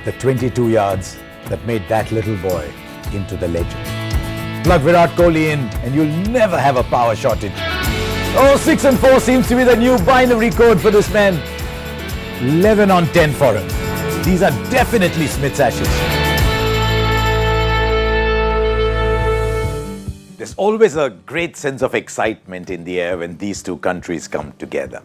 the 22 yards that made that little boy into the legend. Plug Virat Kohli in and you'll never have a power shortage. Oh, 6 and 4 seems to be the new binary code for this man. 11 on 10 for him. These are definitely Smith's ashes. There's always a great sense of excitement in the air when these two countries come together.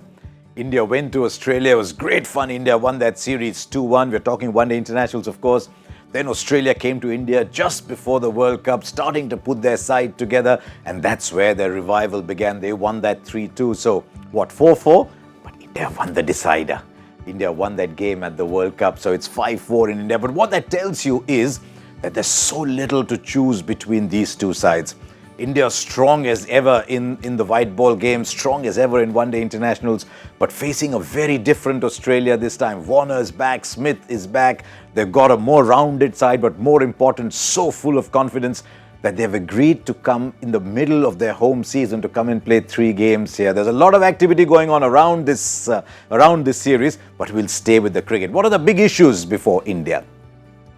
India went to Australia. It was great fun. India won that series 2-1. We're talking one-day internationals, of course. Then Australia came to India just before the World Cup, starting to put their side together. And that's where their revival began. They won that 3-2. So, what, 4-4? But India won the decider. India won that game at the World Cup. So, it's 5-4 in India. But what that tells you is that there's so little to choose between these two sides. India strong as ever in the white ball game, strong as ever in one-day internationals, but facing a very different Australia this time. Warner is back, Smith is back. They've got a more rounded side, but more important, so full of confidence that they've agreed to come in the middle of their home season to come and play 3 games here. There's a lot of activity going on around this series, but we'll stay with the cricket. What are the big issues before India?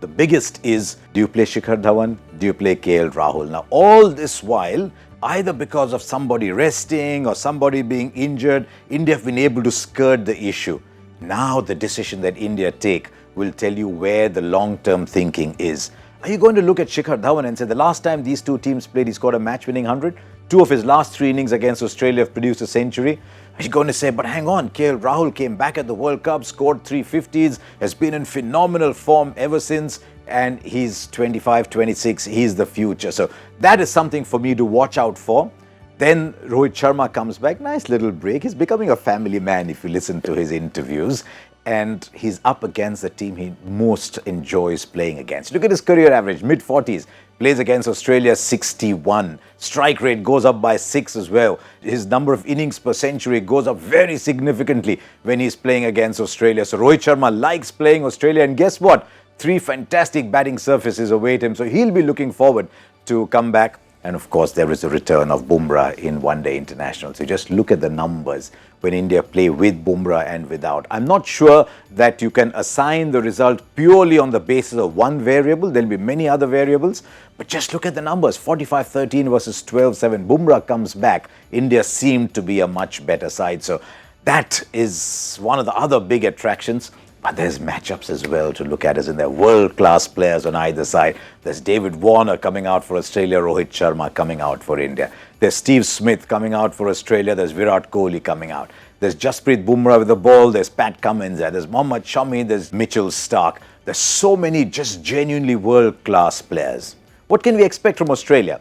The biggest is, do you play Shikhar Dhawan? Do you play KL Rahul? Now, all this while, either because of somebody resting or somebody being injured, India have been able to skirt the issue. Now, the decision that India take will tell you where the long-term thinking is. Are you going to look at Shikhar Dhawan and say, the last time these two teams played, he scored a match-winning 100? 2 of his last 3 innings against Australia have produced a century. Are you going to say, but hang on, KL Rahul came back at the World Cup, scored 350s, has been in phenomenal form ever since, and he's 25, 26, he's the future. So that is something for me to watch out for. Then Rohit Sharma comes back, nice little break. He's becoming a family man if you listen to his interviews. And he's up against the team he most enjoys playing against. Look at his career average, mid-40s. Plays against Australia 61. Strike rate goes up by 6 as well. His number of innings per century goes up very significantly when he's playing against Australia. So Rohit Sharma likes playing Australia. And guess what? 3 fantastic batting surfaces await him. So he'll be looking forward to come back. And of course, there is a return of Bumrah in one-day international. So just look at the numbers when India play with Bumrah and without. I'm not sure that you can assign the result purely on the basis of one variable. There'll be many other variables. But just look at the numbers. 45-13 versus 12-7. Bumrah comes back. India seemed to be a much better side. So that is one of the other big attractions. But there's matchups as well to look at, as in there are world-class players on either side. There's David Warner coming out for Australia, Rohit Sharma coming out for India. There's Steve Smith coming out for Australia, there's Virat Kohli coming out. There's Jasprit Bumrah with the ball, there's Pat Cummins there, there's Mohammad Shami, there's Mitchell Starc. There's so many just genuinely world-class players. What can we expect from Australia?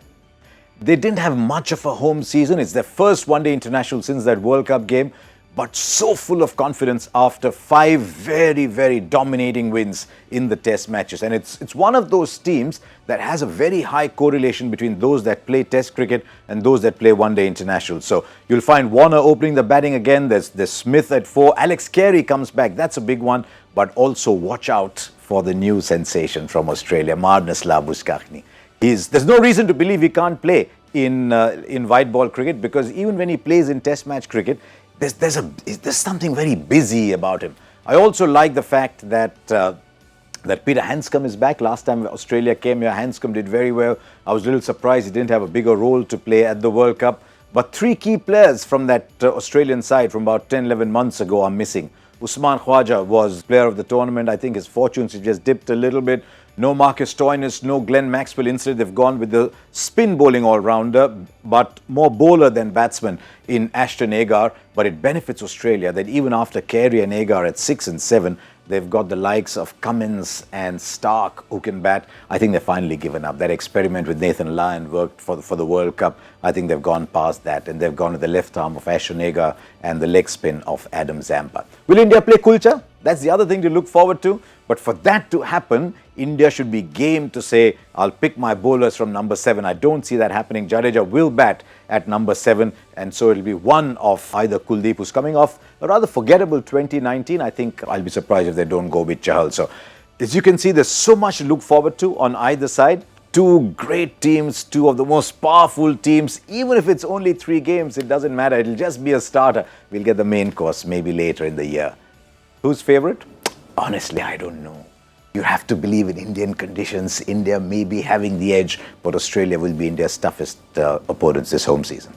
They didn't have much of a home season. It's their first one-day international since that World Cup game. But so full of confidence after 5 very, very dominating wins in the test matches. And it's one of those teams that has a very high correlation between those that play test cricket and those that play one-day international. So you'll find Warner opening the batting again. There's Smith at 4. Alex Carey comes back. That's a big one. But also watch out for the new sensation from Australia, Marnus Labuschagne. There's no reason to believe he can't play in white ball cricket, because even when he plays in test match cricket, there's something very busy about him. I also like the fact that Peter Handscomb is back. Last time Australia came here, Handscomb did very well. I was a little surprised he didn't have a bigger role to play at the World Cup. But 3 key players from that Australian side from about 10, 11 months ago are missing. Usman Khawaja was player of the tournament. I think his fortunes have just dipped a little bit. No Marcus Stoinis, no Glenn Maxwell. Instead, they've gone with the spin bowling all-rounder, but more bowler than batsman in Ashton Agar. But it benefits Australia that even after Carey and Agar at 6 and 7, they've got the likes of Cummins and Starc who can bat. I think they've finally given up. That experiment with Nathan Lyon worked for the World Cup. I think they've gone past that, and they've gone to the left arm of Ashton Agar and the leg spin of Adam Zampa. Will India play Kulcha? That's the other thing to look forward to. But for that to happen, India should be game to say, I'll pick my bowlers from number 7. I don't see that happening. Jadeja will bat at number 7. And so it'll be one of either Kuldeep, who's coming off a rather forgettable 2019. I think I'll be surprised if they don't go with Chahal. So as you can see, there's so much to look forward to on either side. 2 great teams, 2 of the most powerful teams. Even if it's only 3 games, it doesn't matter. It'll just be a starter. We'll get the main course maybe later in the year. Who's favourite? Honestly, I don't know. You have to believe in Indian conditions. India may be having the edge, but Australia will be India's toughest opponents this home season.